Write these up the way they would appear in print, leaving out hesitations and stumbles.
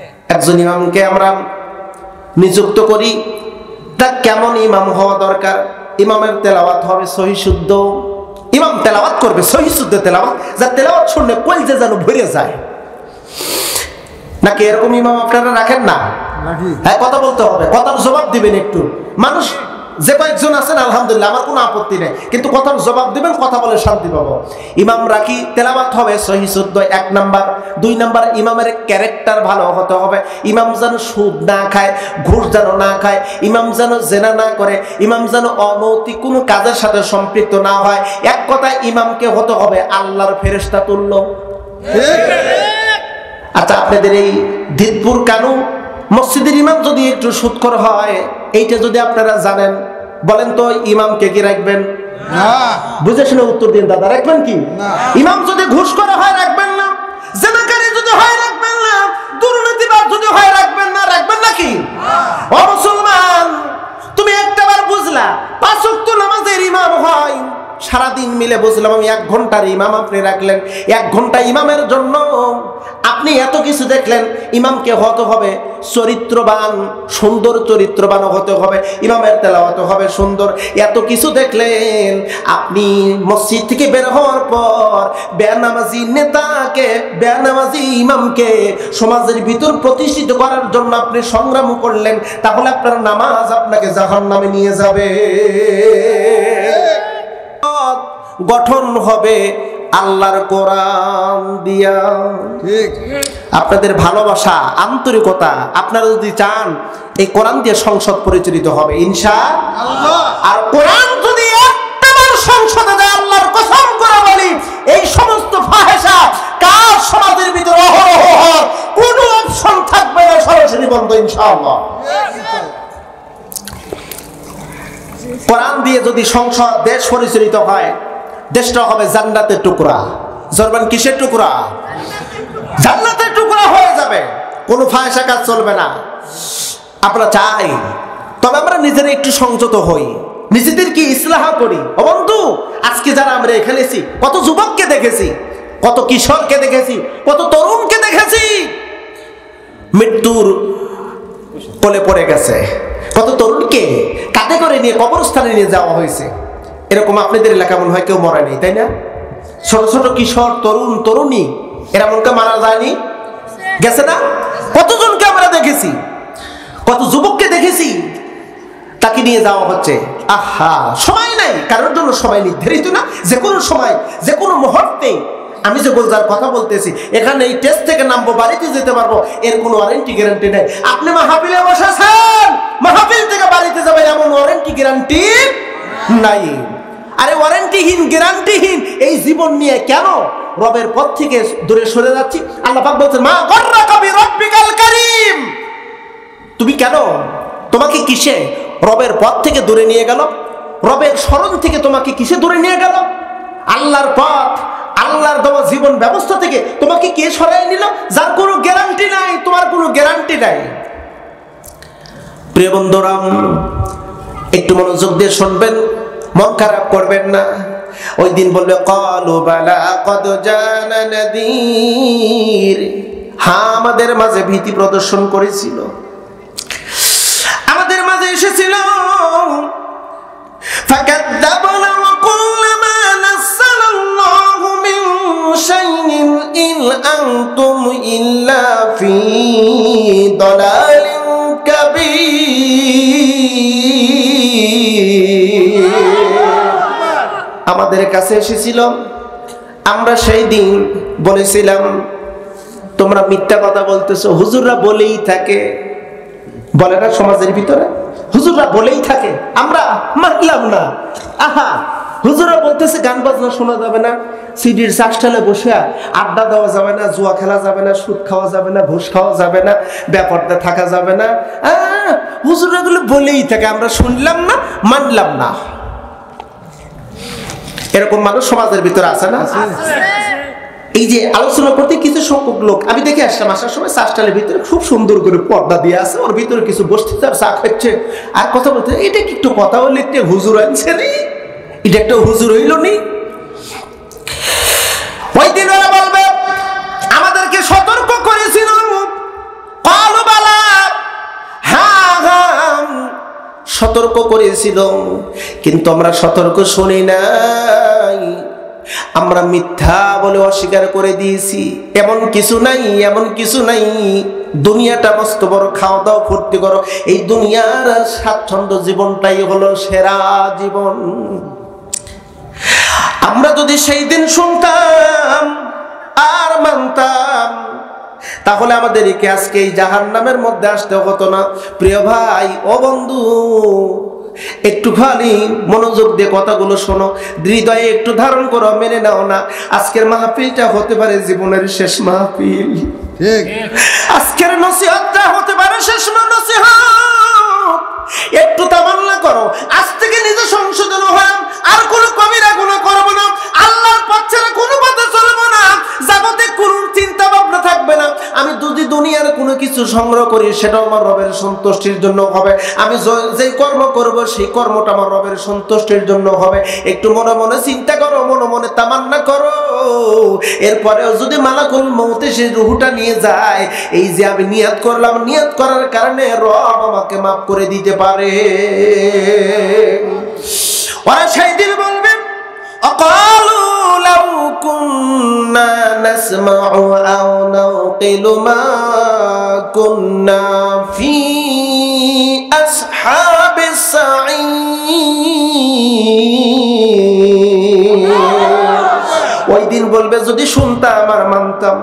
একজন ইমামকে আমরা নিযুক্ত করি, তা কেমন ইমাম হওয়া দরকার? ইমামের তেলাওয়াত হবে সহি শুদ্ধ, ইমাম তেলাওয়াত করবে সহি শুদ্ধ তেলাওয়াত, যা তেলাওয়াত শুনলে কলজে যেন ভরে যায়। নাকি এরকম ইমাম আপনারা রাখেন না? হ্যাঁ, কথা বলতে হবে, কথার জবাব দিবেন একটু। মানুষ যে কয়েকজন আছেন আলহামদুলিল্লাহ, আমার কোনো আপত্তি নেই, কিন্তু কথার জবাব দিবেন, কথা বলে শান্তি পাবো। ইমাম রাখি, তেলাওয়াত হবে সহি শুদ্ধ, 1 নাম্বার। 2 নাম্বার, ইমামের ক্যারেক্টার ভালো হতে হবে। ইমাম যেন সুদ না খায়, ঘুষ যেন না খায়, ইমাম যেন জেনা না করে, ইমাম যেন অনৈতিক কোনো কাজের সাথে সম্পৃক্ত না হয়। এক কথায় ইমামকে হতে হবে আল্লাহর ফেরেশতা তুল্য। আচ্ছা, আপনাদের এই দিদপুর কানু মসজিদের ইমাম যদি একটু সুদখোর হয়, এইটা যদি আপনারা জানেন, বলেন তো ইমামকে কি রাখবেন? বুঝে শুনে উত্তর দিন দাদা, রাখবেন কি? ইমাম যদি ঘুষ করা হয় রাখবেন না, জেনাকারী যদি হয় রাখবেন না, দুর্নীতিবাজ যদি হয় রাখবেন না, রাখবেন নাকি? ও মুসলমান, তুমি একটাবার বুঝলা 5 ওয়াক্ত নামাজের ইমাম হয়, সারাদিন মিলে বুঝলাম আমি 1 ঘন্টার ইমাম আপনি রাখলেন। 1 ঘন্টা ইমামের জন্য আপনি এত কিছু দেখলেন। ইমামকে হতে হবে চরিত্রবান, সুন্দর চরিত্রবান হতে হবে, ইমামের তেলাওয়াত হবে সুন্দর। এত কিছু দেখলেন, আপনি মসজিদ থেকে বের হওয়ার পর বেনামাজি নেতাকে, বেনামাজি ইমামকে সমাজের ভিতর প্রতিষ্ঠিত করার জন্য আপনি সংগ্রাম করলেন, তাহলে আপনার নামাজ আপনাকে জাহান্নামে নিয়ে যাবে। গঠন হবে আল্লাহর কোরআন দিয়া। ঠিক, আপনাদের ভালোবাসা, আন্তরিকতা আপনারা যদি চান, এই কোরআন দিয়ে সংসদ পরিচালিত হবে ইনশাআল্লাহ। আর কোরআন যদি একবার সংসদে যায়, আল্লাহর কসম করে বলি, এই সমস্ত ফাহেশা কাজ সমাজের ভিতরে অহরহ কোনো অপশন থাকবে না, সরাসরি বন্ধ ইনশাআল্লাহ। কোরআন দিয়ে যদি সংসদ, দেশ পরিচালিত হয়, দেশটা হবে জান্নাতের টুকরা। জরবান কিসের টুকরা? জান্নাতের টুকরা হয়ে যাবে, কোনো ফায়সা কাজ চলবে না। আমরা চাই, তবে আমরা নিজেরা একটু সংযত হই, নিজেদেরকে ইসলাহ করি। ও বন্ধু, আজকে যারা আমরা এখানে এসেছি, কত যুবককে দেখেছি, কত কিশোরকে দেখেছি, কত তরুণকে দেখেছি মৃত্যুর কোলে পড়ে গেছে, কত তরুণকে কাঁধে করে নিয়ে কবরস্থানে নিয়ে যাওয়া হয়েছে। এরকম আপনাদের এলাকা মনে হয় কেউ মরে নেই, তাই না? ছোট ছোট কিশোর, তরুণ, তরুণী, এরা মনকে মারা যায়নি, গেছে না? কতজনকে আমরা দেখেছি, কত যুবককে দেখেছি, তাকে নিয়ে যাওয়া হচ্ছে। আহা, সময় নাই কারোর জন্য, সময় নির্ধারিত না, যে কোনো সময়, যে কোনো মুহূর্তে। আমি যে গোলজার কথা বলতেছি, এখানে এই টেস্ট থেকে নামবো, বাড়িতে যেতে পারবো, এর কোনো ওয়ারেন্টি গ্যারান্টি নেই। আপনি মাহফিলে বসেছেন, মাহফিল থেকে বাড়িতে যাবেন, এমন ওয়ারেন্টি গ্যারান্টি নাই। আরে ওয়ারেন্টিহীন, গ্যারান্টিহীন এই জীবন নিয়ে কেন রবের পথ থেকে দূরে সরে যাচ্ছি? আল্লাহ পাক বলছেন, মা গর্রাকা বিরাব্বিকাল কারীম, তুমি কেন, তোমাকে কিসে রবের পথ থেকে দূরে নিয়ে গেল? রবের স্মরণ থেকে তোমাকে কিসে দূরে নিয়ে গেল? আল্লাহর পথ, আল্লাহর দেওয়া জীবন ব্যবস্থা থেকে তোমাকে কে সরাই নিল, যার কোনো গ্যারান্টি নাই, তোমার কোনো গ্যারান্টি নাই। প্রিয় বন্ধুরা, একটু মনোযোগ দিয়ে শুনবেন, মন খারাপ করবেন না। ওই দিন বলবে ক্বালু বালা ক্বাদ জানা নাযীর, হ্যাঁ আমাদের মাঝে ভীতি প্রদর্শন করেছিল, আমাদের মাঝে এসেছিল। ফাকাযযাবনা ওয়া কুল্লা মা নাযালাল্লাহু মিন শাইইন ইন আনতুম ইল্লা ফী দালালিন কাবীর। আমাদের কাছে এসেছিল, আমরা সেই দিন বলেছিলাম তোমরা মিথ্যা কথা বলতেছো। হুজুররা বলেই থাকে, বলে না সমাজের ভিতরে, হুজুররা বলেই থাকে, আমরা মানলাম না। আহা, হুজুররা বলতেছে গান বাজনা শোনা যাবে না, সিডির চাষটালে বসে আড্ডা দেওয়া যাবে না, জুয়া খেলা যাবে না, সুদ খাওয়া যাবে না, ঘুষ খাওয়া যাবে না, ব্যাপারটা থাকা যাবে না। হুজুররা গুলো বলেই থাকে, আমরা শুনলাম না, মানলাম না। এরকম মানুষ সমাজের ভিতরে আছে না? এই যে আলোচনা করতে কিছু সংখ্যক লোক আমি দেখে আসলাম, আসার সময় চাষটালের ভিতরে খুব সুন্দর করে পর্দা দিয়ে আছে, ওর ভিতরে কিছু বসতে আর চা খাচ্ছে আর কথা বলতে, এটা কি একটু কথা বললে একটা হুজুর আনছে নি, এটা একটা হুজুর হইল নি। ওই দিন ওরা বলবে, আমাদেরকে সতর্ক করেছিল সতর্ক করেছিল, কিন্তু আমরা সতর্ক শুনি নাই, আমরা মিথ্যা বলে অস্বীকার করে দিয়েছি। এমন কিছু নাই, এমন কিছু নাই। দুনিয়াটা মস্ত বড়, খাওয়া দাওয়া ফুর্তি করো, এই দুনিয়ার স্বাচ্ছন্দ্য জীবনটাই হলো সেরা জীবন। আমরা যদি সেই দিন শুনতাম আর মানতাম, তাহলে আমাদেরকে আজকে এই জাহান্নামের মধ্যে আসতে হতো না। প্রিয় ভাই ও বন্ধু, একটু খালি মনোযোগ দিয়ে কথাগুলো শোনো, হৃদয়ে একটু ধারণ করো, মেনে নাও না। আজকের মাহফিলটা হতে পারে জীবনের শেষ মাহফিল। ঠিক, আজকের নসিহতটা হতে পারে শেষ নসিহত। একটু তামান্না করো, আজ থেকে নিজে সংশোধন হলাম, আর কোনো কবিরা গুনাহ করব না, আল্লাহর পথ ছাড়া কোনো পথে চলবো না, জগতে কোনো চিন্তা ভাবনা থাকবে না। আমি যদি দুনিয়ার কোনো কিছু সংগ্রহ করি, সেটা আমার রবের সন্তুষ্টির জন্য হবে। আমি যেই কর্ম করব, সেই কর্মটা আমার রবের সন্তুষ্টির জন্য হবে। একটু মনে মনে চিন্তা করো, মনে মনে তামান্না করো। এরপরেও যদি মালাকুল মউত সেই রূহটা নিয়ে যায়, এই যে আমি নিয়ত করলাম, নিয়ত করার কারণে রব আমাকে মাফ করে দিতে পারে। ওরা সেই দিন বলবে, অকালু লাউ কুন্না নাসমাউ আও নাকিলু মা কুন্না ফি আসহাবিস সাঈর। ওই দিন বলবে, যদি শুনতাম আর মানতাম।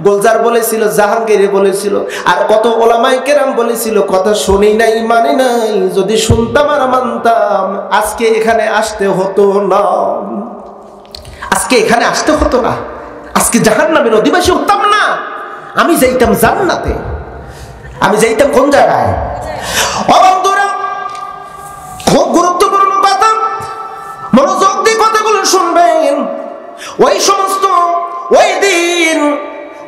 গোলজার বলেছিল, জাহাঙ্গীর বলেছিল, আর কত ওলামায়ে কেরাম বলেছিল, কথা শুনি নাই, মানে নাই। যদি শুনতাম আর মানতাম, আজকে এখানে আসতে হতো না, আজকে এখানে আসতে হতো না, আজকে জাহান্নামের অধিবাসী হতাম না। আমি যাইতাম জান্নাতে। আমি যাইতাম কোন জায়গায়? ও বন্ধুরা, খুব গুরুত্বপূর্ণ কথা, মনোযোগ দিয়ে কথাগুলো শুনবেন। ওই সমস্ত ওই দিন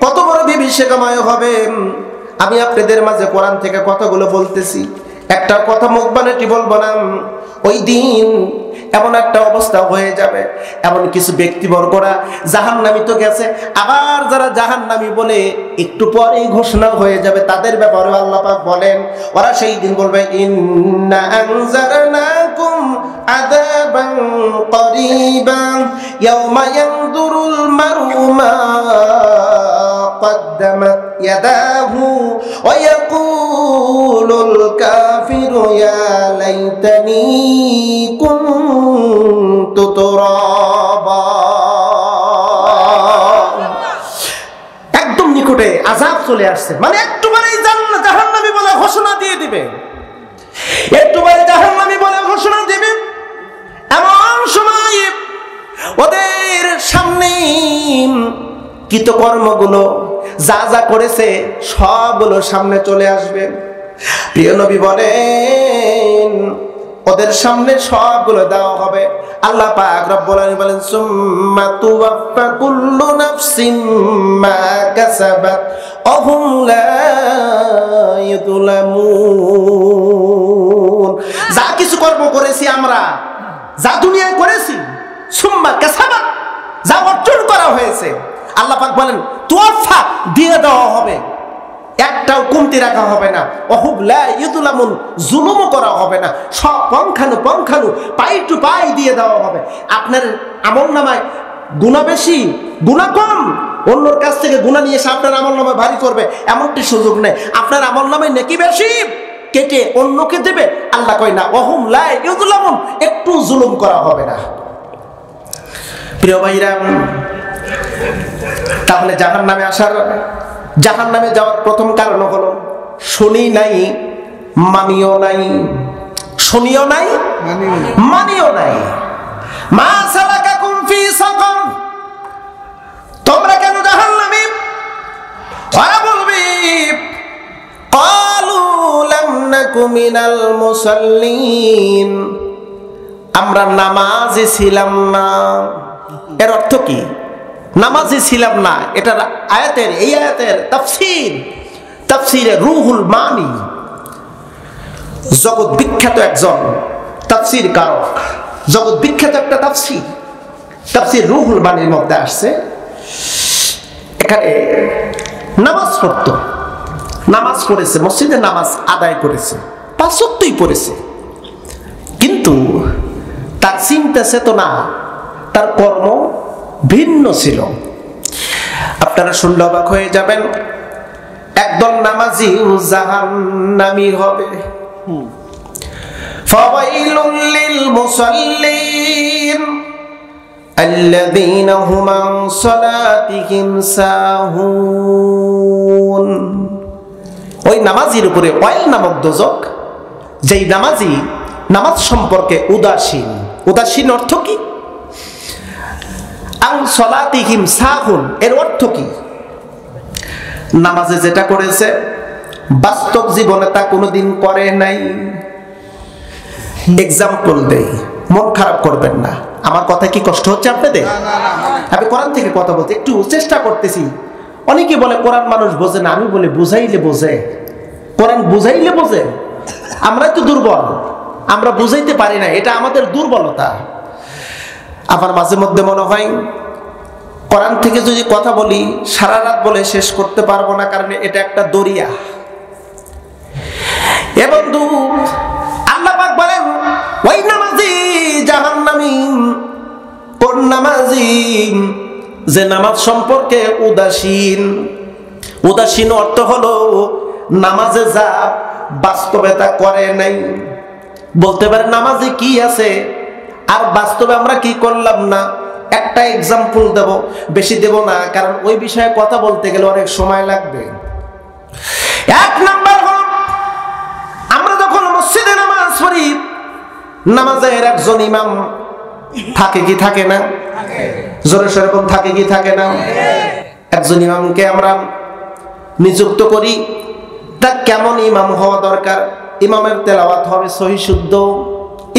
কত বড় বিভীষিকাময় হবে। আমি আপনাদের মাঝে কোরআন থেকে কথাগুলো বলতেছি, একটা কথা মুখ বানাটি বলবো না। ওই দিন এমন একটা অবস্থা হয়ে যাবে, এমন কিছু ব্যক্তিবর্গরা জাহান্নামী তো গেছে, আবার যারা জাহান্নামী বলে একটু পরেই ঘোষণা হয়ে যাবে, তাদের ব্যাপারে আল্লাহ পাক বলেন, ওরা সেই দিন বলবে, ইন্না আনজারনাকুম আযাবান করিবান ইয়াওমা ইয়ানদুরুল মারউ মা قدمت يداه ويقول الكافر يا ليتني كنت ترابا। একদম নিকটে আযাব চলে আসছে, মানে একটু পরেই জাহান্নামী বলে ঘোষণা দিয়ে দিবে, একটু পরে জাহান্নামী বলে ঘোষণা দিবে। এমন সময় ওদের সামনে কৃতকর্মগুলো যা যা করেছে সবগুলো সামনে চলে আসবে। প্রিয় নবী বলেন, ওদের সামনে সবগুলো দেওয়া হবে। আল্লাহ পাক রব্বুল আলামিন বলেন, সুম্মা তুওয়াফা কুল্লু নাফসিন মা কাসাবাত ওয়া হুম লা ইউযলামুন। যা কিছু কর্ম করেছি আমরা, যা দুনিয়ায় করেছি, সুম্মা কাসাবাত, যা অর্জন করা হয়েছে, আল্লাহ পাক বলেন তুওয়াফা, দিয়ে দেওয়া হবে, একটাও কমতি রাখা হবে না। ওহুব লা ইউযলামুন, জুলুমও করা হবে না, সব পঙ্খানু পঙ্খানু, পাই টু পাই দিয়ে দেওয়া হবে। আপনার আমলনামায় গুনাহ বেশি, গুনাহ কম, অন্যর কাছ থেকে গুনাহ নিয়ে এসে আপনার আমলনামায় ভারী করবে, এমনটি সুযোগ নেই। আপনার আমলনামায় নেকি বেশি, কেটে অন্যকে দেবে। আল্লাহ কয় না, ওহুম লা ইউযলামুন, একটু জুলুম করা হবে না। প্রিয় ভাইরা, তাহলে জাহান্নামে যাওয়ার প্রথম কারণ হলো শুনি নাই, মানিও নাই। শুনিও নাই, মানিও নাই। মা সালাকাকুম ফি সাকার, তোমরা কেন জাহান্নামে? ওরা বলবে, ক্বালু লাম নাকু মিনাল মুসাল্লিন, আমরা নামাজি ছিলাম না। এর অর্থ কি? নামাজি ছিলাম না, এটা আয়াতের, এই আয়াতের তাফসীরে রুহুল মানি, জগৎ বিখ্যাত একজন তাফসীর কারক, জগৎ বিখ্যাত একটা তাফসীর রুহুল মানির মধ্যে আসছে, এখানে নামাজ পড়তো, নামাজ পড়েছে, মসজিদে নামাজ আদায় করেছে, ৫ ওয়াক্তই পড়েছে, কিন্তু তার চিন্তা চেতনা, তার কর্ম ভিন্ন ছিল। আপনারা শুনলে অবাক হয়ে যাবেন, একদল নামাজি জাহান্নামী হবে। ফাওয়াইলুল লিল মুসাল্লিন আল্লাযীনা হুম আন সালাতিহিম সাহুন। ওই নামাজির উপরে ওয়াইল নামক দোজক, যেই নামাজি নামাজ সম্পর্কে উদাসীন। উদাসীন অর্থ কি? আন সালাতিহিম সাহুন এর অর্থ কি? নামাজে যেটা করেছে বাস্তব জীবনে তা কোনোদিন করে নাই। এক্সাম্পল দেই, মন খারাপ করবেন না। আমার কথা কি কষ্ট হচ্ছে আপনাদের? আমি কোরআন থেকে কথা বলতে একটু চেষ্টা করতেছি। অনেকে বলে কোরআন মানুষ বোঝে না, আমি বলি বুঝাইলে বোঝে। কোরআন বুঝাইলে বোঝে। আমরা তো দুর্বল, আমরা বুঝাইতে পারি না, এটা আমাদের দুর্বলতা। আমার মাঝে মধ্যে মনে হয় কোরআন থেকে যদি কথা বলি সারা রাত বলে শেষ করতে পারবো না, কারণ এটা একটা দরিয়া। এ বন্ধু, আল্লাহ পাক বলেন ওই নামাজি জাহান্নামী। কোন নামাজি? যে নামাজ সম্পর্কে উদাসীন। উদাসীন অর্থ হলো নামাজে যা বাস্তবে তা করে নাই। বলতে পারে নামাজে কি আছে আর বাস্তবে আমরা কি করলাম না। একটা এক্সাম্পল দেব, বেশি দেব না, কারণ ওই বিষয়ে কথা বলতে গেলে অনেক সময় লাগবে। এক নাম্বার হল, আমরা যখন মসজিদে নামাজ পড়ি, নামাজের একজন ইমাম থাকে কি থাকে না? জোরে সোরে কোন থাকে কি থাকে না? একজন ইমামকে আমরা নিযুক্ত করি। তা কেমন ইমাম হওয়া দরকার? ইমামের তেলাওয়াত হবে সহি শুদ্ধ।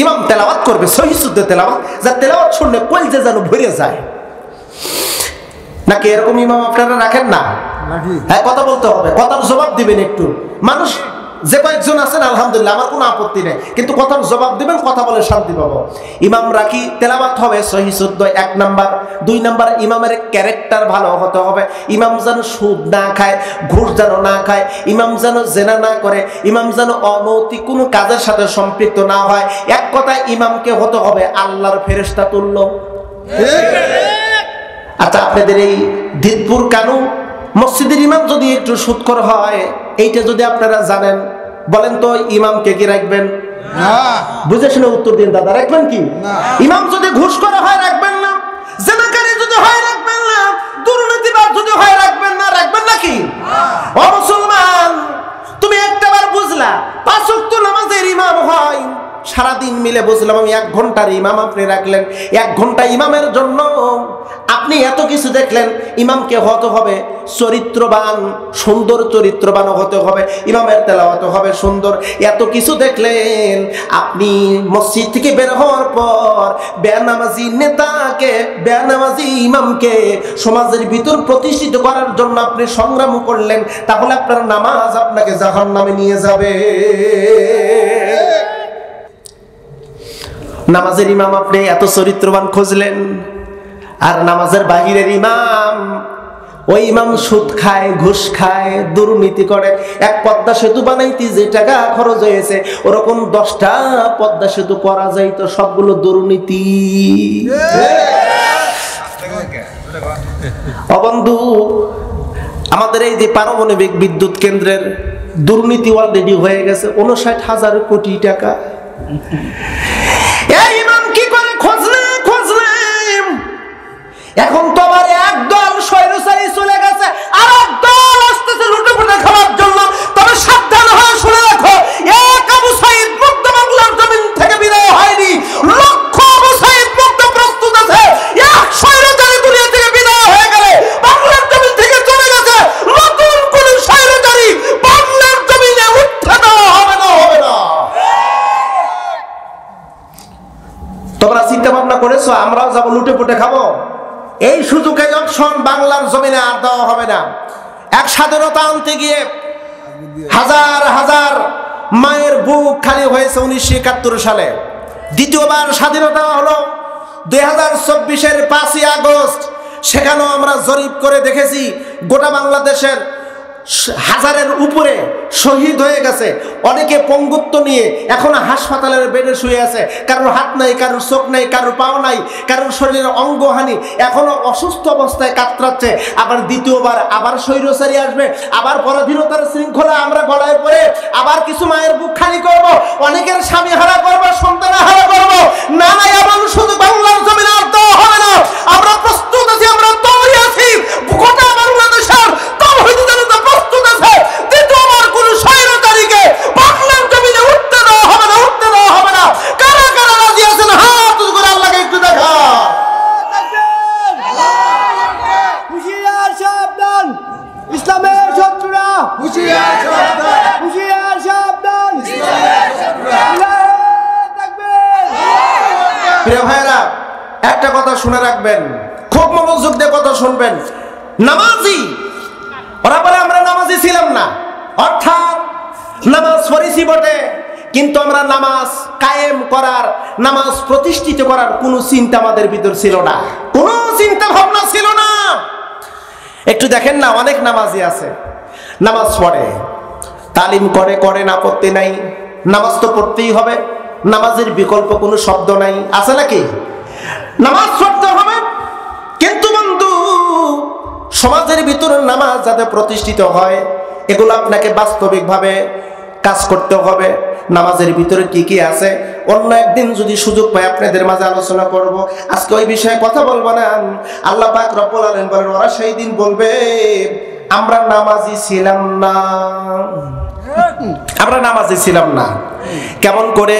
ইমাম তেলাওয়াত করবে সহি শুদ্ধ তেলাওয়াত, যা তেলাওয়াত শুনলে কলজে যেন ভরে যায়। নাকি এরকম ইমাম আপনারা রাখেন না? হ্যাঁ, কথা বলতে হবে, কথার জবাব দিবেন একটু। মানুষ যে কয়েকজন আছেন আলহামদুলিল্লাহ, আমার কোনো আপত্তি নেই, কিন্তু কথার জবাব দিবেন, কথা বলে শান্তি পাবো। ইমাম রাখি, তেলাওয়াত হবে সহি শুদ্ধ, এক নাম্বার। দুই নাম্বার, ইমামের ক্যারেক্টার ভালো হতে হবে। ইমাম যেন সুদ না খায়, ঘুষ যেন না খায়, ইমাম যেন জেনা না করে, ইমাম যেন অনৈতিক কোনো কাজের সাথে সম্পৃক্ত না হয়। এক কথায় ইমামকে হতে হবে আল্লাহর ফেরেশতা তুল্য। আচ্ছা, আপনাদের এই দিদপুর কানু মসজিদের ইমাম যদি একটু সুদখোর হয়, এইটা যদি আপনারা জানেন, বলেন তো ইমামকে কি রাখবেন? বুঝে শুনে উত্তর দিন দাদা, রাখবেন কি? ইমাম যদি ঘুষ করা হয় রাখবেন না, জেনাকারী যদি হয় রাখবেন না, দুর্নীতিবাজ যদি হয় রাখবেন না, রাখবেন নাকি? ও মুসলমান, তুমি একটাবার বুঝলা 5 ওয়াক্ত নামাজের ইমাম হয়, সারাদিন মিলে বুঝলাম আমি 1 ঘন্টার ইমাম আপনি রাখলেন। 1 ঘন্টা ইমামের জন্য আপনি এত কিছু দেখলেন। ইমামকে হতে হবে চরিত্রবান, সুন্দর চরিত্রবান হতে হবে, ইমামের তেলাওয়াত হবে সুন্দর। এত কিছু দেখলেন, আপনি মসজিদ থেকে বের হওয়ার পর বেনামাজি নেতাকে, বেনামাজি ইমামকে সমাজের ভিতর প্রতিষ্ঠিত করার জন্য আপনি সংগ্রাম করলেন, তাহলে আপনার নামাজ আপনাকে জাহান্নামে নিয়ে যাবে। নামাজের ইমাম আপনি এত চরিত্রবান খুঁজলেন, আর নামাজের বাহিরের ইমাম, ওই ইমাম সুদ খায়, ঘুষ খায়, দুর্নীতি করে। এক পদ্মা সেতু বানাইতে যে টাকা খরচ হয়েছে, ওরকম 10টা পদ্মা সেতু করা যায়, তো সবগুলো দুর্নীতি। বন্ধু, আমাদের এই যে পারমাণবিক বিদ্যুৎ কেন্দ্রের দুর্নীতি অলরেডি হয়ে গেছে 59,000 কোটি টাকা। এই ইমাম কি করে খুঁজলেন? এখন তো আবার একদল স্বৈরাচারী চলে গেছে, আর একদল আসতেছে লুটেপুটে খাওয়ার জন্য। তবে সাবধান হয়ে শুনে রাখো, এক আবু সাঈদ মুক্ত বাংলার জমিন থেকে বিদায় হয়নি, লক্ষ আবু সাঈদ মুক্ত প্রস্তুত আছে। এক স্বৈরাচারী দুনিয়া থেকে বিদায় হয়ে গেলে বাংলার জমিন থেকে চলে গেছে, নতুন কোন স্বৈরাচারী বাংলার জমিনে উঠতে দেওয়া হবে না, হবে না। তোমরা চিন্তা ভাবনা করেছো আমরাও যাবো লুটে পুটে খাবো? এই সুযোগে অপশন বাংলার জমিনে আর দেওয়া হবে না। এক স্বাধীনতা আনতে গিয়ে হাজার হাজার মায়ের বুক খালি হয়েছে 1971 সালে। দ্বিতীয়বার স্বাধীনতা হলো 2024-এর 5ই আগস্ট। সেখানেও আমরা জরিপ করে দেখেছি গোটা বাংলাদেশের হাজারের উপরে শহীদ হয়ে গেছে, অনেকে পঙ্গুত্ব নিয়ে এখনো হাসপাতালের বেডে শুয়ে আছে, কারোর হাত নাই, কারোর চোখ নাই, কারোর পাও নাই, কারোর শরীরের অঙ্গহানি, এখনো অসুস্থ অবস্থায় কাতরাচ্ছে। আবার দ্বিতীয়বার আবার স্বৈরাচারী আসবে, আবার পরাধীনতার শৃঙ্খলা আমরা গলায় পড়ে আবার কিছু মায়ের বুক খালি করব, অনেকের স্বামী হারা করব, সন্তান হারা করব। না না, এমন শুধু বাংলার জমিনে আর দেওয়া হবে না। আমরা প্রস্তুত আছি, আমরা তৈরি আছি। গোটা বাংলাদেশের তাওহীদি জনতা প্রস্তুত আছে। দ্বিতীয়বার কোন স্বৈরাচারীকে বাংলার জমিনে উঠতে দেওয়া হবে না, উঠতে দেওয়া হবে না। কারা কারা রাজি আছেন হাত উঁচু করে আল্লাহকে একটু দেখা। হুঁশিয়ার সাবধান, ইসলামের শত্রুরা হুঁশিয়ার সাবধান, হুঁশিয়ার সাবধান, ইসলামের শত্রুরা। প্রিয় ভাইরা, একটা কথা শুনে রাখবেন, খুব মনোযোগ দিয়ে কথা শুনবেন। নামাজি, ওরা বলে আমরা নামাজি ছিলাম না, অর্থাৎ নামাজ পড়েছি বটে, কিন্তু আমরা নামাজ কায়েম করার, নামাজ প্রতিষ্ঠিত করার কোনো চিন্তা আমাদের ভিতর ছিল না, কোনো চিন্তা ভাবনা ছিল না। একটু দেখেন না, অনেক নামাজি আছে, নামাজ পড়ে, তালিম করে, করেন আপত্তি নাই, নামাজ তো পড়তেই হবে, নামাজের বিকল্প কোনো শব্দ নাই, আছে নাকি? নামাজ পড়তে হবে। কিন্তু বন্ধু, সমাজের ভিতরে নামাজ যাতে প্রতিষ্ঠিত হয়, এগুলো আপনাকে বাস্তবিকভাবে কাজ করতে হবে। নামাজের ভিতরে কি কি আছে, অন্য একদিন যদি সুযোগ পাই আপনাদের মাঝে আলোচনা করব। আজকে ওই বিষয়ে কথা বলবো না। আল্লাহ পাক রব্বুল আলামিন বলেন, ওরা সেই দিন বলবে আমরা নামাজি ছিলাম না, আমরা নামাজি ছিলাম না। কেমন করে?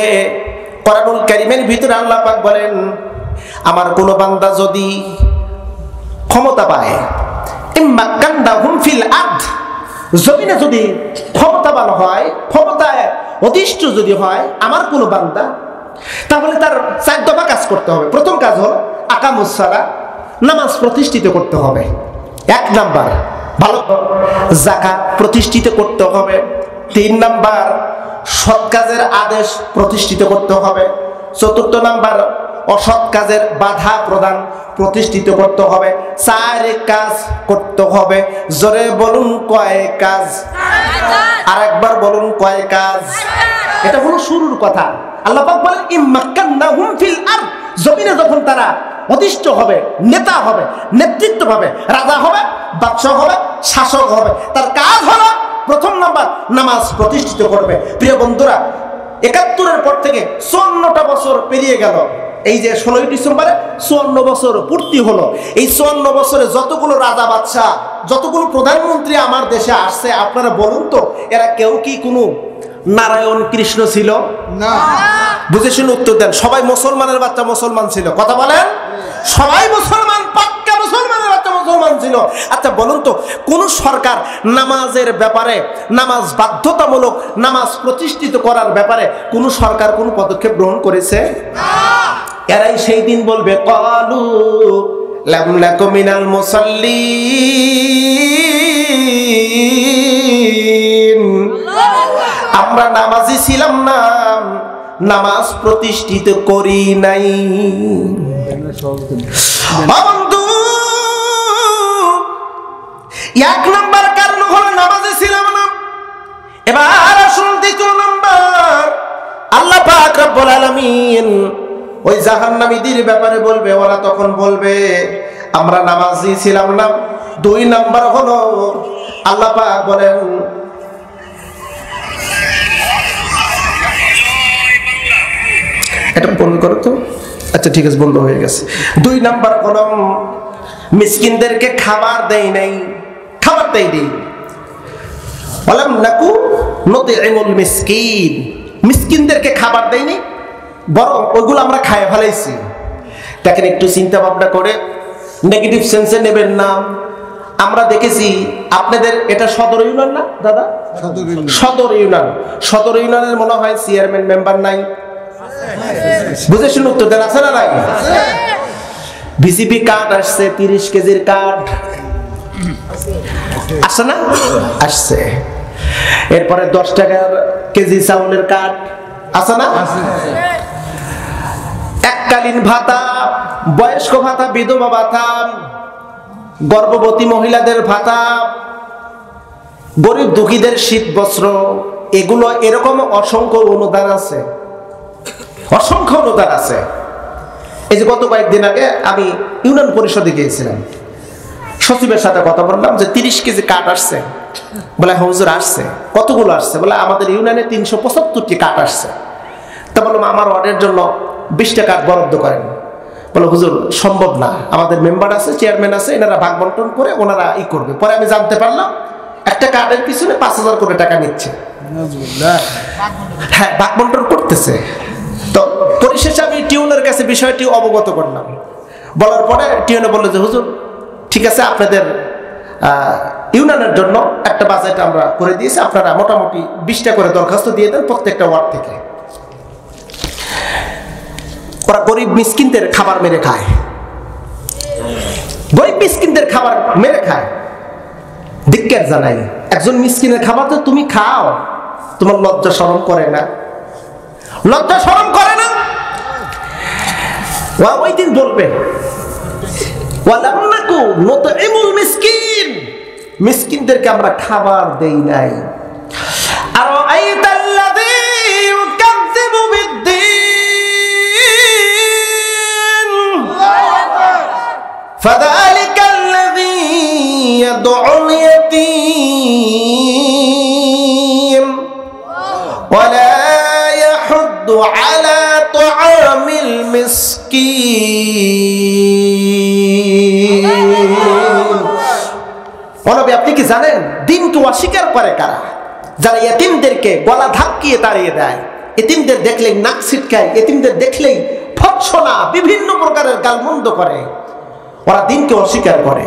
কোরআনুল কারীমের ভিতরে আল্লাহ পাক বলেন, আমার কোন বান্দা যদি ক্ষমতা পায়, ইম্মাক্কান্নাহুম ফিল আরদ, জমিনে যদি ক্ষমতাবান হয়, ক্ষমতায় অধিষ্ঠ যদি হয় আমার কোন বান্দা, তাহলে তার 4 দফা কাজ করতে হবে। প্রথম কাজ হলো আকামুস সালাহ, নামাজ প্রতিষ্ঠিত করতে হবে। 1 নাম্বার ভালো যাকাত প্রতিষ্ঠিত করতে হবে। 3 নাম্বার সৎ কাজের আদেশ প্রতিষ্ঠিত করতে হবে। 4 নাম্বার অসৎ কাজের বাধা প্রদান প্রতিষ্ঠিত করতে হবে। 4 কাজ করতে হবে। জোরে বলুন কয় কাজ? আর একবার বলুন কয় কাজ? এটা হলো শুরুর কথা। আল্লাহ পাক বলেন ইম্মাক্কান্নাহুম ফিল আরদ, জমিনে যখন তারা অধিষ্ঠ হবে, নেতা হবে, নেতৃত্ব হবে, রাজা হবে, বাদশা হবে, শাসক হবে, তার কাজ হলো প্রথম নাম্বার নামাজ প্রতিষ্ঠিত করবে। প্রিয় বন্ধুরা, ৭১-এর পর থেকে ৫৪টা বছর পেরিয়ে গেল। এই যে ১৬ই ডিসেম্বরে ৫৪ বছর পূর্তি হলো। এই ৫৪ বছরে যতগুলো রাজা বাদশাহ, যতগুলো প্রধানমন্ত্রী আমার দেশে আসছে, আপনারা বলুন তো, এরা কেউ কি কোনো নারায়ণ কৃষ্ণ ছিল? না। বুঝে শুনে উত্তর দেন। সবাই মুসলমানের বাচ্চা মুসলমান ছিল। কথা বলেন, সবাই মুসলমান, পাক্কা মুসলমানের বাচ্চা মুসলমান ছিল। আচ্ছা বলুন তো, কোন সরকার নামাজের ব্যাপারে, নামাজ বাধ্যতামূলক, নামাজ প্রতিষ্ঠিত করার ব্যাপারে কোন সরকার কোন পদক্ষেপ গ্রহণ করেছে? এরাই সেই দিন বলবে ক্বালু লাম নাকু মিনাল মুসাল্লিন, আমরা নামাজি ছিলাম না, নামাজ প্রতিষ্ঠিত করি নাই। বন্ধু, 1 নাম্বার কারণ হলো নামাজি ছিলাম না। এবার আসুন 2 নাম্বার, আল্লাহ পাক রব্বুল আলামিন ওই জাহান্নামীদের ব্যাপারে বলবে, ওরা তখন বলবে আমরা নামাজি ছিলাম না। 2 নাম্বার হলো আল্লাহ পাক বলেন, এটা বন্ধ করো তো। আচ্ছা ঠিক আছে, বন্ধ হয়ে গেছে। 2 নাম্বার হলো মিসকিনদেরকে খাবার দেয় নাই, খাবার দেয় নেই। ওয়ালাম নাকু নুতিমুল মিসকিন, মিসকিনদেরকে খাবার দেয় নাই, বরং ওইগুলো আমরা খায় ফেলাইছি। দেখেন, একটু চিন্তা ভাবনা করে, নেগেটিভ সেন্সে নেবেন না। আমরা দেখেছি আপনাদের এটা সদর ইউনিয়ন না দাদা? সদর ইউনিয়ন। সদর ইউনিয়নের মনে হয় চেয়ারম্যান মেম্বার নাই। বুঝে শুনে উত্তর দেন, আছে না নাই? বিসিপি কার্ড আসছে, 30 কেজির কার্ড আসছে না? আসছে। এরপরে 10 টাকার কেজি চাউলের কার্ড আছে না? এককালীন ভাতা, বয়স্ক ভাতা, বিধবা ভাতা, গর্ভবতী মহিলাদের ভাতা, গরিব দুঃখীদের শীত বস্ত্র, এগুলো এরকম অসংখ্য অনুদান আছে, অসংখ্য অনুদান আছে। এই যে গত কয়েকদিন আগে আমি ইউনিয়ন পরিষদে গিয়েছিলাম, সচিবের সাথে কথা বললাম যে 30 কেজি কাঠ আসছে। বলে হুজুর আসছে। কতগুলো আসছে? বলে আমাদের ইউনিয়নে 375টি কাঠ আসছে। তা বললাম আমার ওয়ার্ডের জন্য 20টা কাঠ বরাদ্দ করেন। বলে হুজুর সম্ভব না, আমাদের মেম্বার আছে, চেয়ারম্যান আছে, এনারা ভাগ বন্টন করে ওনারা করবে। পরে আমি জানতে পারলাম একটা কার্ডের পিছনে 5000 করে টাকা নিচ্ছে। হ্যাঁ, ভাগ বন্টন করতেছে। তো পরিশেষে আমি টিউনের কাছে বিষয়টি অবগত করলাম। বলার পরে টিউনে বললো যে হুজুর ঠিক আছে, আপনাদের ইউনিয়নের জন্য একটা বাজেট আমরা করে দিয়েছি, আপনারা মোটামুটি 20টা করে দরখাস্ত দিয়ে দেন প্রত্যেকটা ওয়ার্ড থেকে। ওরা গরিব মিসকিনদের খাবার মেরে খায়, গরিব মিসকিনদের খাবার মেরে খায়। ধিক্কার জানাই, একজন মিসকিনের খাবার তো তুমি খাও, তোমার লজ্জা শরম করে না? লজ্জা শরম করে না? ওই দিন বলবে মিসকিনদেরকে আমরা খাবার দেই নাই। আর فذلك الذي يدعو اليتيم ولا يحض على طعام المسكين। আপনি কি জানেন দিনকে অস্বীকার করে কারা? যারা এতিমদেরকে গলা ধাক্কিয়ে তাড়িয়ে দেয়, এতিমদের দেখলেই নাক ছিটকায়, এতিমদের দেখলেই ভৎসনা বিভিন্ন প্রকারের গালমন্দ করে, ওরা দিনকে অস্বীকার করে।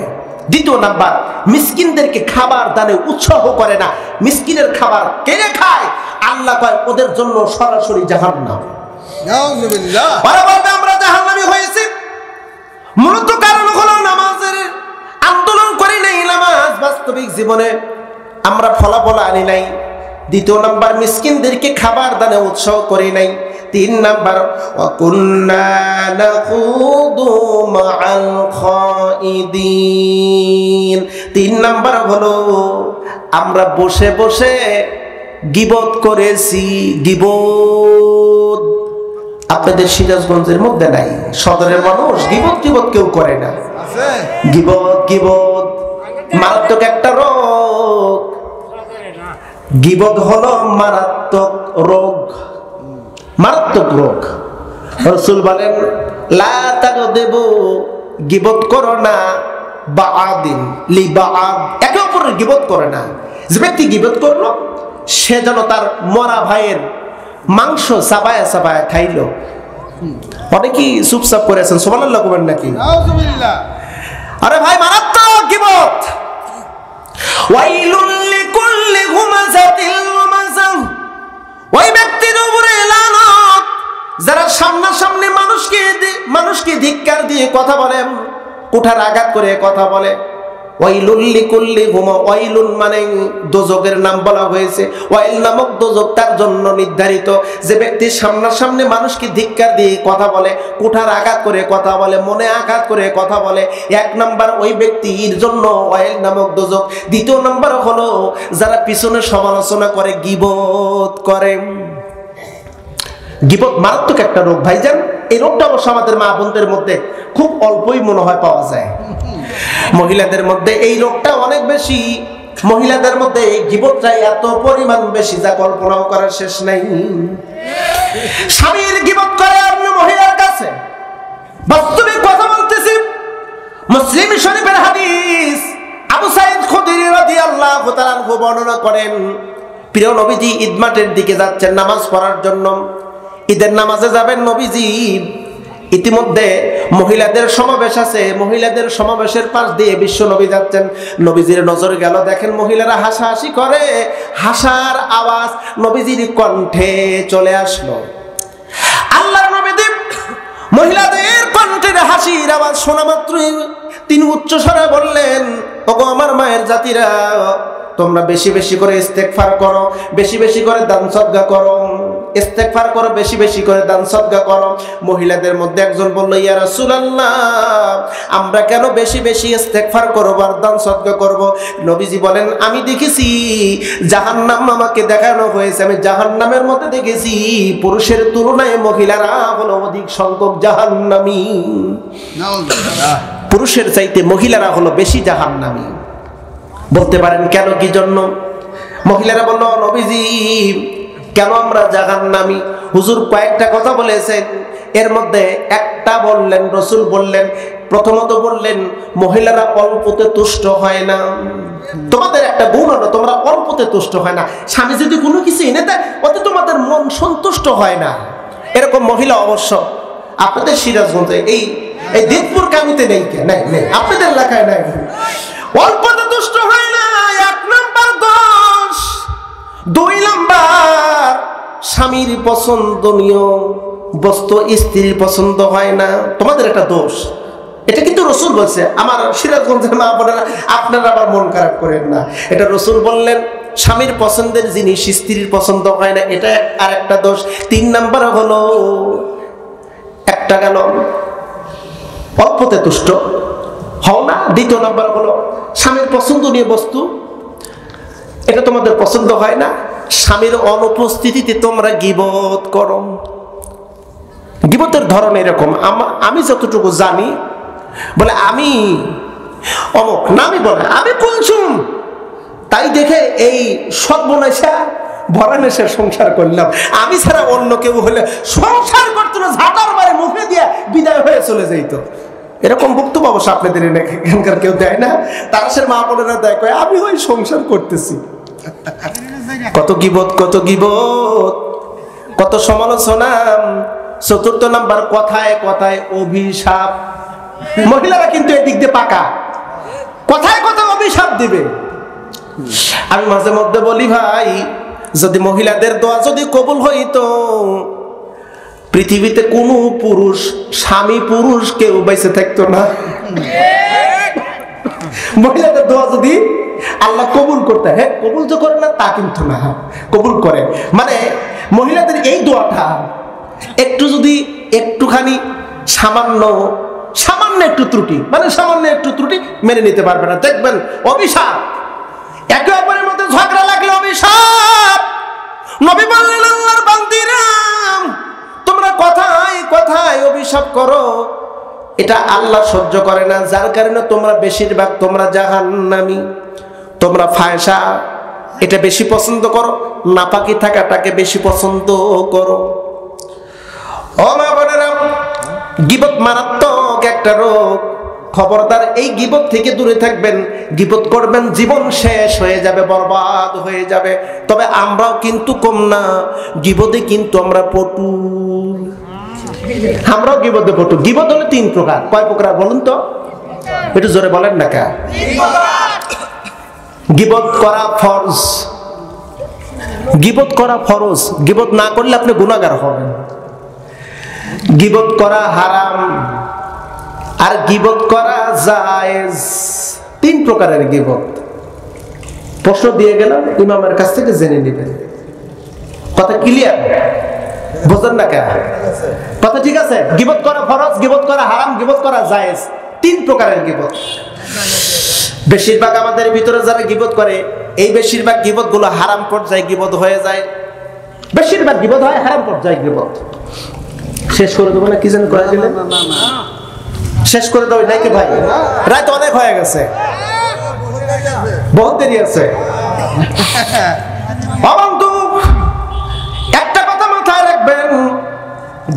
দ্বিতীয় নাম্বার, মিসকিনদেরকে খাবার দানে উৎসাহ করে না। মিসকিনের খাবার কেড়ে খায়, আল্লাহ কয় ওদের জন্য সরাসরি জাহান্নাম। নাউযুবিল্লাহ। আমরা জাহান্নামী হয়েছি মূলত কারণ হলো নামাজের আন্দোলন করি নাই, নামাজ বাস্তবিক জীবনে আমরা ফলাফল আনি নাই। দ্বিতীয় নাম্বার, মিসকিনদেরকে খাবার দানে উৎসাহ করি নাই। 3 নাম্বার, ওয়াকুন্না নাখুদু মাআল খাইদিন। 3 নাম্বার হলো আমরা বসে বসে গীবত করেছি। গীবত আপনাদের সিরাজগঞ্জের মধ্যে নাই, সদরের মানুষ গীবত কেউ করে না। গীবত মারাত্মক একটা রোগ। গীবত হলো মারাত্মক রোগ, মারাত্মক রোগ। রাসূল বলেন লা তাগদিবু, গীবত করো না, বাআদিন লি বাআদ, একে অপরের গীবত করে না। যে ব্যক্তি গীবত করলো সে যেন তার মরা ভাইয়ের মাংস চাবায়া চাবায়া খাইলো। অনেকেই চুপচাপ করে আছেন, সুবহানাল্লাহ কবেন নাকি? নাউযুবিল্লাহ। আরে ভাই মারাত্মক গীবত। ওয়াইলুল লিকুল্লি হুমাযাতিল লুমাযাহ, ওই ব্যক্তির উপরে লানত যারা সামনাসামনি মানুষকে ধিক্কার দিয়ে কথা বলে, কুঠার আঘাত করে কথা বলে। ওয়াইলুল লিকুল্লি হুমা, ওয়াইলুন মানে দোজকের নাম বলা হয়েছে। ওয়াইল নামক দোজক তার জন্য নির্ধারিত। যে ব্যক্তি সামনাসামনি মানুষকে ধিক্কার দিয়ে কথা বলে, কুঠার আঘাত করে কথা বলে, মনে আঘাত করে কথা বলে, 1 নাম্বার ওই ব্যক্তির জন্য ওয়াইল নামক দোজক। দ্বিতীয় নাম্বার হলো যারা পিছনে সমালোচনা করে, গীবত করে। গীবত মারাত্মক একটা রোগ ভাইজান। এই রোগটা অবশ্য আমাদের মা বোনদের মধ্যে খুব অল্পই মনে হয় পাওয়া যায়। মহিলাদের মধ্যে এই রোগটা অনেক বেশি। মহিলাদের মধ্যে এই গীবতটা এত পরিমাণ বেশি যা কল্পনাও করার শেষ নাই। স্বামীর গীবত করে আপনি মহিলার কাছে, বাস্তবিক কথা বলতেছি। মুসলিম শরীফের হাদিস, আবু সাঈদ খুদরি রাদিয়াল্লাহু তাআলা আনহু বর্ণনা করেন, প্রিয় নবীজি ঈদ মাঠের দিকে যাচ্ছেন নামাজ পড়ার জন্য। ঈদের নামাজে যাবেন নবীজি, ইতিমধ্যে মহিলাদের সমাবেশ আছে। মহিলাদের সমাবেশের পাশ দিয়ে বিশ্ব নবী যাচ্ছেন। নবীজির নজর গেল, দেখেন মহিলারা হাসাহাসি করে। হাসার আওয়াজ নবীজির কণ্ঠে চলে আসলো। আল্লাহর নবী মহিলাদের কণ্ঠের হাসির আওয়াজ শোনা মাত্রই তিনি উচ্চ স্বরে বললেন, ওগো আমার মায়ের জাতিরা, তোমরা বেশি বেশি করে ইস্তেগফার করো, বেশি বেশি করে দান সদকা করো। ইস্তেগফার করো, বেশি বেশি করে দান সদকা করো। মহিলাদের মধ্যে একজন বলল, ইয়া রাসূলুল্লাহ, আমরা কেন বেশি বেশি ইস্তেগফার করব আর দান সদকা করব? নবীজি বলেন, আমি দেখেছি জাহান্নাম আমাকে দেখানো হয়েছে, আমি জাহান্নামের মধ্যে দেখেছি পুরুষের তুলনায় মহিলারা হলো অধিক সংখ্যক জাহান্নামী। পুরুষের চাইতে মহিলারা হলো বেশি জাহান্নামী। বলতে পারেন কেন, কি জন্য? মহিলারা বলল, নবীজি কেন আমরা জাহান্নামী? হুজুর কয়েকটা কথা বলেছেন, এর মধ্যে একটা বললেন, রাসূল বললেন, প্রথমত বললেন মহিলারা অল্পতে তুষ্ট হয় না। তোমাদের একটা গুণ হলো তোমরা অল্পতে তুষ্ট হয় না। স্বামী যদি কোনো কিছু এনে দেয় ওতে তোমাদের মন সন্তুষ্ট হয় না। এরকম মহিলা অবশ্য আপনাদের সিরাজগঞ্জে এই দিকপুর কামিতে নেই, নেই আপনাদের এলাকায় নাই। অল্পতে তুষ্ট হয় না, এক নাম্বার দোষ। দুই নাম্বার, স্বামীর পছন্দনীয় বস্তু স্ত্রীর পছন্দ হয় না, তোমাদের একটা দোষ। এটা কিন্তু রাসূল বলছে, আমার সিরাজগঞ্জের মা বোনেরা আপনারা আবার মন খারাপ করেন না। এটা রাসূল বললেন, স্বামীর পছন্দের জিনিস স্ত্রীর পছন্দ হয় না, এটা আর একটা দোষ। তিন নাম্বার হলো, একটা গেল অল্পতে তুষ্ট হও না। দ্বিতীয় নাম্বার হলো স্বামীর পছন্দনীয় বস্তু এটা তোমাদের পছন্দ হয় না। স্বামীর অনুপস্থিতিতে তোমরা গীবত করো। গীবতের ধরন এরকম, আমি যতটুকু জানি, বলে আমি অমুক নামি, বলে আমি কুলসুম, তাই দেখে এই সর্বনাশা ভরানেশে সংসার করলাম, আমি ছাড়া অন্য কেউ হলে সংসার করতো না, ঝাঁটার বারে মুখে দিয়ে বিদায় হয়ে চলে যাইতো। এরকম বক্তব্য অবশ্য আপনাদের এখানকার কেউ দেয় না, তারা সে মা বোনেরা দেয়, কয় আমি ওই সংসার করতেছি। কত গীবত, কত গীবত, কত সমালোচনা। চতুর্থ নাম্বার, কথায় কথায় অভিশাপ। মহিলারা কিন্তু এদিক দিয়ে পাকা, কথায় কথায় অভিশাপ দিবে। আমি মাঝে মধ্যে বলি, ভাই যদি মহিলাদের দোয়া যদি কবুল হইতো, পৃথিবীতে কোনো পুরুষ, স্বামী পুরুষ কেউ বেঁচে থাকতো না। মহিলাদের দোয়া যদি আল্লাহ কবুল করতে, হ্যাঁ কবুল তো করে না তা কিন্তু না, কবুল করে। মানে মহিলাদের এই দোয়াটা একটু যদি একটুখানি সামান্য একটু ত্রুটি, মানে সামান্য একটু ত্রুটি মেনে নিতে পারবে না, দেখবেন অভিশাপ। একে অপরের মধ্যে ঝগড়া লাগলে অভিশাপ। নবী বললেন, আল্লাহর বান্দিরা তোমরা কথায় কথায় অভিশাপ করো, এটা আল্লাহ সহ্য করে না, যার কারণে তোমরা বেশিরভাগ তোমরা জাহান্নামী। তোমরা ফায়সা এটা বেশি পছন্দ করো, নাপাকি থাকাটাকে বেশি পছন্দ করো। ও মা বোনেরা, গীবত মারাত্মক একটা রোগ, খবরদার এই গীবত থেকে দূরে থাকবেন। গীবত করবেন জীবন শেষ হয়ে যাবে, বরবাদ হয়ে যাবে। তবে আমরাও কিন্তু কম না, গীবতে কিন্তু আমরা পটু, আমরাও গীবতে পটু। গীবত হলো তিন প্রকার। কয় প্রকার বলুন তো, একটু জোরে বলেন না কা? গীবত করা ফরজ, গীবত করা ফরজ, গীবত না করলে আপনি গুনাহগার হবেন। গীবত করা হারাম, আর গীবত করা জায়েজ। তিন প্রকারের গীবত। প্রশ্ন দিয়ে গেলাম, ইমামের কাছ থেকে জেনে নেবেন। কথা ক্লিয়ার? বুঝলেন না কেন? কথা ঠিক আছে? গীবত করা ফরজ, গীবত করা হারাম, গীবত করা জায়েজ, তিন প্রকারের গীবত। বেশিরভাগ আমাদের ভিতরে যারা গীবত করে, এই বেশিরভাগ গীবত গুলো হারাম পর্যায়ে গীবত হয়ে যায়। বেশিরভাগ গীবত হয় হারাম পর্যায়ে গীবত। শেষ করে দেবো না কি যেন করে দিলেন? শেষ করে দেবো নাকি ভাই? রাত অনেক হয়ে গেছে, বহুত দেরি আছে। একটা কথা মাথায় রাখবেন,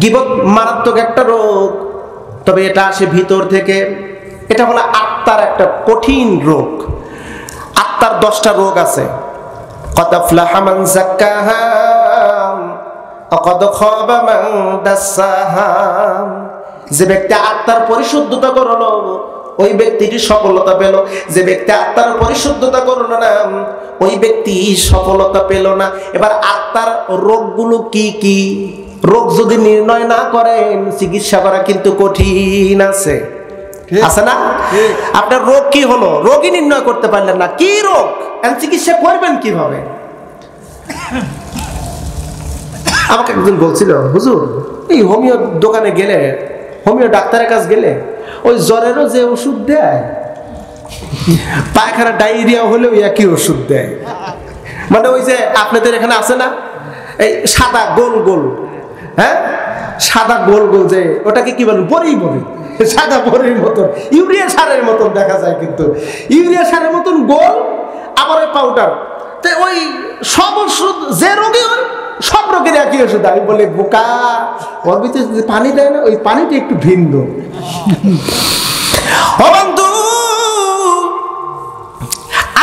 গীবত মারাত্মক একটা রোগ, তবে এটা আসে ভিতর থেকে। এটা হলো আত্মার একটা কঠিন রোগ। আত্মার 10টা রোগ আছে। কদ আফলাহা মান যাক্কাহা ওয়া কদ খাবা মান দাসসাহা। যে ব্যক্তি আত্মার পরিশুদ্ধতা করলো ওই ব্যক্তিটি সফলতা পেল, যে ব্যক্তি আত্মার পরিশুদ্ধতা করলো না ওই ব্যক্তি সফলতা পেল না। এবার আত্মার রোগগুলো কি কি? রোগ যদি নির্ণয় না করেন চিকিৎসা করা কিন্তু কঠিন আছে, আছে না? আপনার রোগ কি হলো, রোগই নির্ণয় করতে পারলেন না, কি রোগ, চিকিৎসা করবেন কিভাবে? আমাকে একজন বলছিল, হুজুর এই হোমিও দোকানে গেলে, হোমিও ডাক্তারের কাছে গেলে ওই জ্বরেরও যে ওষুধ দেয়, পায়খানা ডায়রিয়া হলেও একই ওষুধ দেয়। মানে ওই যে আপনাদের এখানে আছে না এই সাদা গোল গোল, হ্যাঁ সাদা গোল গোল, যে ওটাকে কি বলেন, বড়ি বলে, সাদা বড়ির মতন, ইউরিয়া সারের মতন দেখা যায়, কিন্তু ইউরিয়া সারের মতন গোল, আবার ওই পাউডার। তো ওই সব ওষুধ যে রোগী সব রোগের একই ওষুধ। আমি বলি বোকা, ওর ভিতরে যে পানি দেয় না, ওই পানিটা একটু ভিন্ন। ও বন্ধু,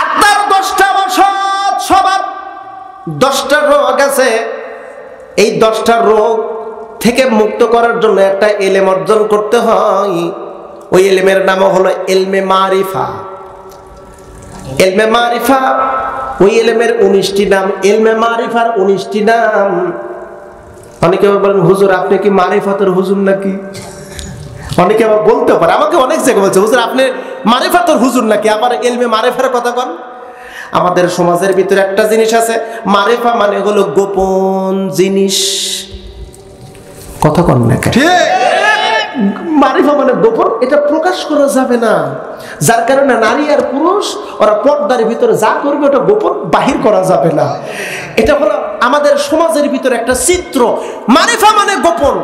আত্মার 10টা বসত স্বভাব, 10টা রোগ আছে। এই 10টা রোগ থেকে মুক্ত করার জন্য একটা এলেম অর্জন করতে হয়। ওই এলেমের নাম হলো ইলমে মারিফা। ইলমে মারিফা, ওই এলেমের 19টি নাম। ইলমে মারিফার 19টি নাম। অনেকে বলেন হুজুর আপনি কি মারিফাতের হুজুর নাকি? অনেকে আবার বলতে পারে, আমাকে অনেক জায়গায় বলছে হুজুর আপনি মারিফাতের হুজুর নাকি, আবার ইলমে মারিফার কথা বল। আমাদের সমাজের ভিতরে একটা জিনিস আছে, মারিফা মানে হলো গোপন জিনিস। কথা কন না কেন? মারিফা মানে গোপন, এটা প্রকাশ করা যাবে না। যার কারণে নারী আর পুরুষ ওরা পর্দার ভিতরে যা করবে ওটা গোপন, বাহির করা যাবে না। এটা হলো আমাদের সমাজের ভিতরে একটা চিত্র। মারিফা মানে গোপন।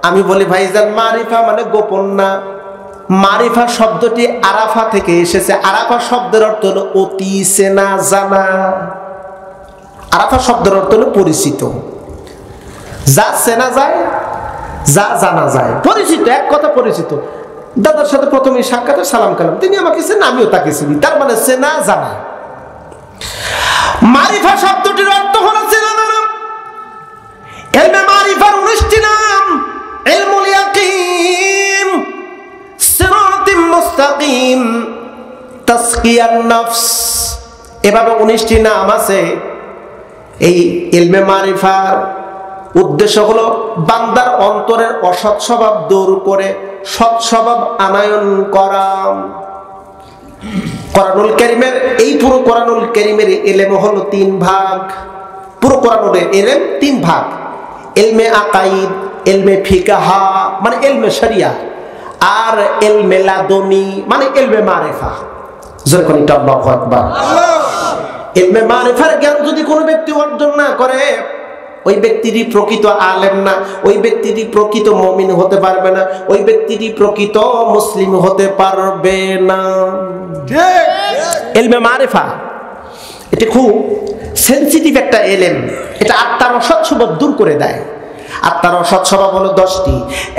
আমি বলি ভাইজান, মারিফা মানে গোপন না। মারিফা শব্দটি আরাফা থেকে এসেছে। আরাফা শব্দের অর্থ হলো অতি চেনা জানা। আরাফা শব্দের অর্থ হলো পরিচিত, যা চেনা যায়, যা জানা যায়, পরিচিত। এক কথা পরিচিত। দাদার সাথে প্রথমে সাক্ষাতে সালাম কালাম, তিনি আমাকে চেনেন, আমিও তাকে চিনি, তার মানে চেনা জানা। মারিফা শব্দটির অর্থ হলো চেনা জানা। ইলমে মারিফার 19টি নাম। ইলমুল ইয়াকিন, সিরাতুম মুস্তাকিম, তাসকিয়ান নফস, এভাবে 19টি নাম আছে। এই ইলমে মারিফার উদ্দেশ্য হলো বান্দার অন্তরের অসৎ স্বভাব দূর করে সৎ স্বভাব আনয়ন করা। কোরআনুল কারীমের এই পুরো কোরআনুল কারীমের ইলম হলো 3 ভাগ। পুরো কোরআনের ইলম 3 ভাগ। ইলমে আকাইদ, ইলমে ফিকহা মানে ইলমে শরিয়া, আর ইলমে লাদুনি মানে ইলমে মারিফা। যখন এটা আল্লাহু আকবার। ইলমে মারিফার জ্ঞান যদি কোনো ব্যক্তি অর্জন না করে, ওই ব্যক্তিটি প্রকৃত আলেম না, ওই ব্যক্তিটি প্রকৃত মুমিন হতে পারবে না, ওই ব্যক্তিটি প্রকৃত মুসলিম হতে পারবে না। ইলমে মারিফা এটা খুব সেনসিটিভ একটা ইলম। এটা আত্মার অসৎ স্বভাব দূর করে দেয়। আত্মার অসৎ স্বভাব হলো 10টি।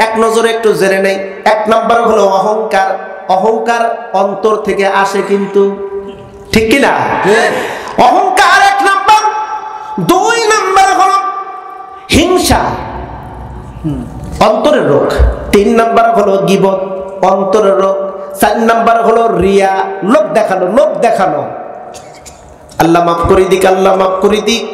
এক নজরে একটু জেনে নেই। 1 নম্বর হলো অহংকার। অহংকার অন্তর থেকে আসে, কিন্তু ঠিক কিনা? অহংকার 1 নম্বর। 2 নম্বর হলো হিংসা, অন্তরের রোগ। 3 নম্বর হলো গীবত, অন্তরের রোগ। 4 নম্বর হলো রিয়া, লোক দেখানো, লোক দেখানো। আল্লাহ মাফ করে দিক, আল্লাহ মাফ করে দিক।